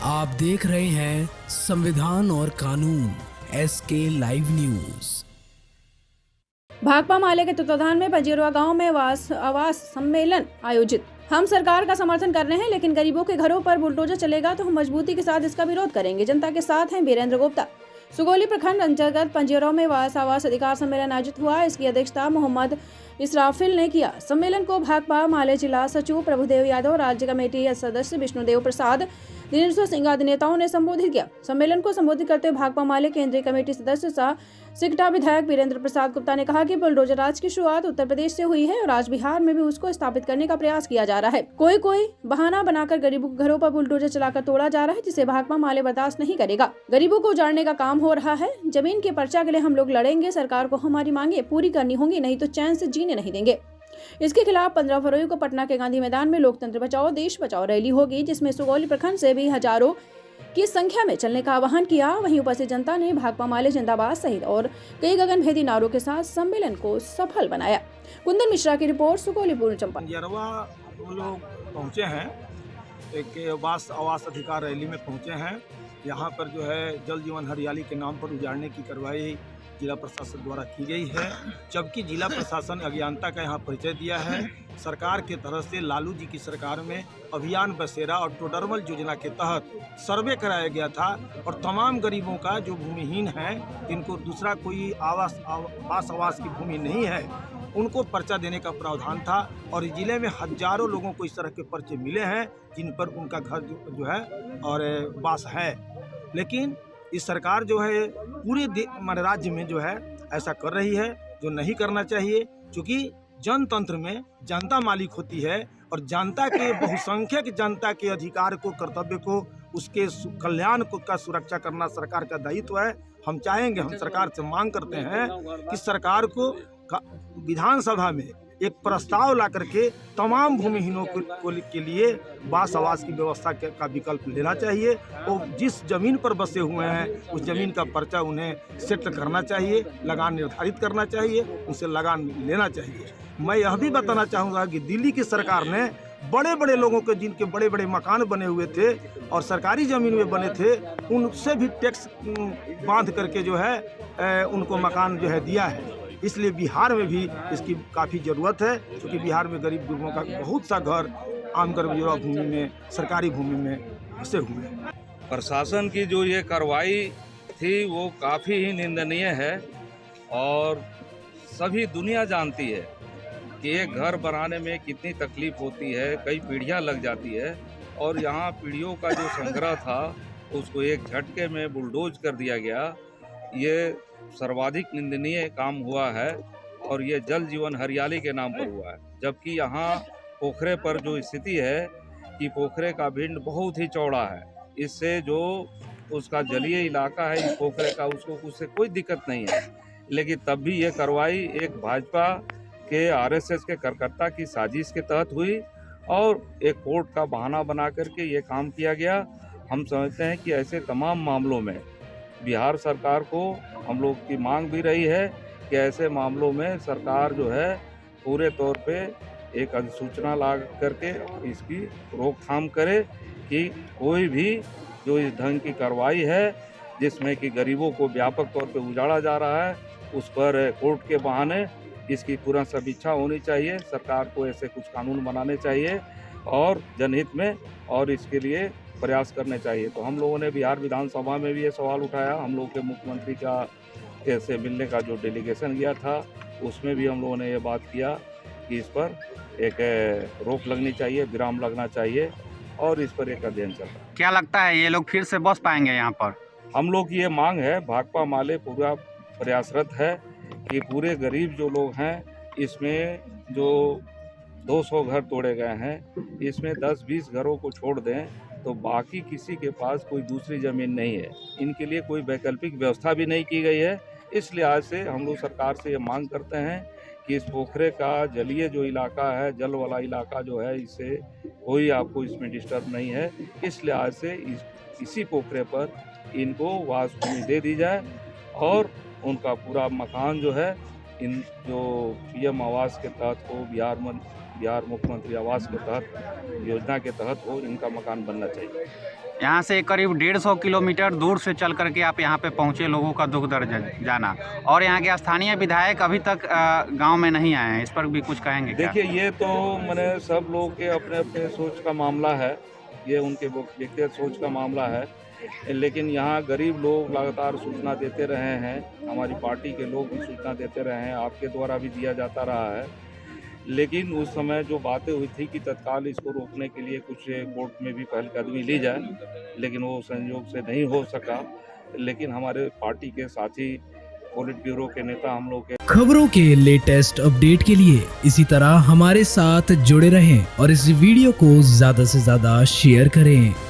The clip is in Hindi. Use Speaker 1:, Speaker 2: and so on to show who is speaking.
Speaker 1: आप देख रहे हैं संविधान और कानून SK लाइव न्यूज।
Speaker 2: भाकपा माले के तत्वाधान में पंजीरवा गांव में आवास सम्मेलन आयोजित। हम सरकार का समर्थन कर रहे हैं, लेकिन गरीबों के घरों पर बुलडोजर चलेगा तो हम मजबूती के साथ इसका विरोध करेंगे। जनता के साथ हैं वीरेंद्र गुप्ता। सुगौली प्रखंड अंतर्गत पंजीरवा में आवास अधिकार सम्मेलन आयोजित हुआ। इसकी अध्यक्षता मोहम्मद इसराफिल ने किया। सम्मेलन को भाकपा माले जिला सचिव प्रभुदेव यादव, राज्य कमेटी सदस्य विष्णुदेव प्रसाद, दिनेश्वर सिंह आदि नेताओं ने संबोधित किया। सम्मेलन को संबोधित करते हुए भाकपा माले केंद्रीय कमेटी सदस्य सह सिकटा विधायक वीरेंद्र प्रसाद गुप्ता ने कहा कि बुलडोजर राज की शुरुआत उत्तर प्रदेश से हुई है और आज बिहार में भी उसको स्थापित करने का प्रयास किया जा रहा है। कोई बहाना बनाकर गरीबों के घरों पर बुलडोजर चलाकर तोड़ा जा रहा है, जिसे भाकपा माले बर्दाश्त नहीं करेगा। गरीबों को उजाड़ने का काम हो रहा है। जमीन के पर्चा के लिए हम लोग लड़ेंगे। सरकार को हमारी मांगे पूरी करनी होंगी, नहीं तो चैन से जीने नहीं देंगे। इसके खिलाफ 15 फरवरी को पटना के गांधी मैदान में लोकतंत्र बचाओ देश बचाओ रैली होगी, जिसमें सुगौली प्रखंड से भी हजारों की संख्या में चलने का आह्वान किया। वहीं उपस्थित जनता ने भाकपा माले जिंदाबाद सहित और कई गगनभेदी नारों के साथ सम्मेलन को सफल बनाया। कुंदन मिश्रा की रिपोर्ट, सुगौली पूर्व चंपारण।
Speaker 3: हम लोग पहुँचे हैं, एक आवास अधिकार रैली में पहुँचे हैं। यहाँ पर जो है जल जीवन हरियाली के नाम पर उजाड़ने की कार्रवाई जिला प्रशासन द्वारा की गई है, जबकि जिला प्रशासन अज्ञानता का यहाँ परिचय दिया है। सरकार के तरफ से लालू जी की सरकार में अभियान बसेरा और टोडरमल योजना के तहत सर्वे कराया गया था और तमाम गरीबों का जो भूमिहीन है, जिनको दूसरा कोई आवास की भूमि नहीं है, उनको पर्चा देने का प्रावधान था। और जिले में हजारों लोगों को इस तरह के पर्चे मिले हैं जिन पर उनका घर जो है और वास है। लेकिन इस सरकार जो है पूरे राज्य में जो है ऐसा कर रही है, जो नहीं करना चाहिए, क्योंकि जनतंत्र में जनता मालिक होती है और जनता के बहुसंख्यक जनता के अधिकार को, कर्तव्य को, उसके कल्याण को का सुरक्षा करना सरकार का दायित्व है। हम चाहेंगे, हम सरकार से मांग करते हैं कि सरकार को विधानसभा में एक प्रस्ताव ला करके तमाम भूमिहीनों के लिए आवास की व्यवस्था का विकल्प लेना चाहिए और जिस जमीन पर बसे हुए हैं उस जमीन का पर्चा उन्हें सेट करना चाहिए, लगान निर्धारित करना चाहिए, उनसे लगान लेना चाहिए। मैं यह भी बताना चाहूँगा कि दिल्ली की सरकार ने बड़े बड़े लोगों के, जिनके बड़े बड़े मकान बने हुए थे और सरकारी ज़मीन में बने थे, उनसे भी टैक्स बांध करके जो है उनको मकान जो है दिया है। इसलिए बिहार में भी इसकी काफ़ी ज़रूरत है, क्योंकि बिहार में गरीब गुरबों का बहुत सा घर आमकर भूमि में, सरकारी भूमि में बसे हुए हैं।
Speaker 4: प्रशासन की जो ये कार्रवाई थी वो काफ़ी ही निंदनीय है और सभी दुनिया जानती है कि एक घर बनाने में कितनी तकलीफ होती है, कई पीढ़ियां लग जाती है और यहाँ पीढ़ियों का जो संग्रह था उसको एक झटके में बुलडोज कर दिया गया। ये सर्वाधिक निंदनीय काम हुआ है और ये जल जीवन हरियाली के नाम पर हुआ है। जबकि यहाँ पोखरे पर जो स्थिति है कि पोखरे का भिंड बहुत ही चौड़ा है, इससे जो उसका जलीय इलाका है इस पोखरे का, उससे कोई दिक्कत नहीं है। लेकिन तब भी ये कार्रवाई एक भाजपा के RSS के कार्यकर्ता की साजिश के तहत हुई और एक कोर्ट का बहाना बना करके ये काम किया गया। हम समझते हैं कि ऐसे तमाम मामलों में बिहार सरकार को हम लोग की मांग भी रही है कि ऐसे मामलों में सरकार जो है पूरे तौर पे एक अधिसूचना ला करके इसकी रोकथाम करे कि कोई भी जो इस ढंग की कार्रवाई है जिसमें कि गरीबों को व्यापक तौर पे उजाड़ा जा रहा है, उस पर कोर्ट के बहाने इसकी पूर्ण समीक्षा होनी चाहिए। सरकार को ऐसे कुछ कानून बनाने चाहिए और जनहित में और इसके लिए प्रयास करने चाहिए। तो हम लोगों ने बिहार विधानसभा में भी ये सवाल उठाया। हम लोग के मुख्यमंत्री का से मिलने का जो डेलीगेशन गया था उसमें भी हम लोगों ने ये बात किया कि इस पर एक रोक लगनी चाहिए, विराम लगना चाहिए और इस पर एक अध्ययन चल रहा है।
Speaker 5: क्या लगता है ये लोग फिर से बस पाएंगे यहाँ पर?
Speaker 4: हम लोग की ये मांग है, भाकपा माले पूरा प्रयासरत है कि पूरे गरीब जो लोग हैं, इसमें जो 200 घर तोड़े गए हैं, इसमें 10-20 घरों को छोड़ दें तो बाकी किसी के पास कोई दूसरी ज़मीन नहीं है। इनके लिए कोई वैकल्पिक व्यवस्था भी नहीं की गई है। इस लिहाज से हम लोग सरकार से ये मांग करते हैं कि इस पोखरे का जलीय जो इलाका है, जल वाला इलाका जो है, इससे कोई आपको इसमें डिस्टर्ब नहीं है। इस लिहाज से इसी पोखरे पर इनको वास भूमि दे दी जाए और उनका पूरा मकान जो है इन जो PM आवास के तहत हो, बिहार मुख्यमंत्री आवास के तहत योजना के तहत वो इनका मकान बनना चाहिए।
Speaker 5: यहाँ से करीब 150 किलोमीटर दूर से चल करके आप यहाँ पे पहुँचे, लोगों का दुख दर्द जाना, और यहाँ के स्थानीय विधायक अभी तक गांव में नहीं आए हैं, इस पर भी कुछ कहेंगे क्या?
Speaker 4: देखिए, ये तो मैंने सब लोग के अपने अपने सोच का मामला है, ये उनके व्यक्तिगत सोच का मामला है, लेकिन यहाँ गरीब लोग लगातार सूचना देते रहे हैं, हमारी पार्टी के लोग भी सूचना देते रहे हैं, आपके द्वारा भी दिया जाता रहा है। लेकिन उस समय जो बातें हुई थी कि तत्काल इसको रोकने के लिए कुछ कोर्ट में भी पहलकदमी ली जाए, लेकिन वो संयोग से नहीं हो सका। लेकिन हमारे पार्टी के साथी पोलिट ब्यूरो के नेता हम लोग के
Speaker 1: खबरों के लेटेस्ट अपडेट के लिए इसी तरह हमारे साथ जुड़े रहें और इस वीडियो को ज्यादा से ज्यादा शेयर करें।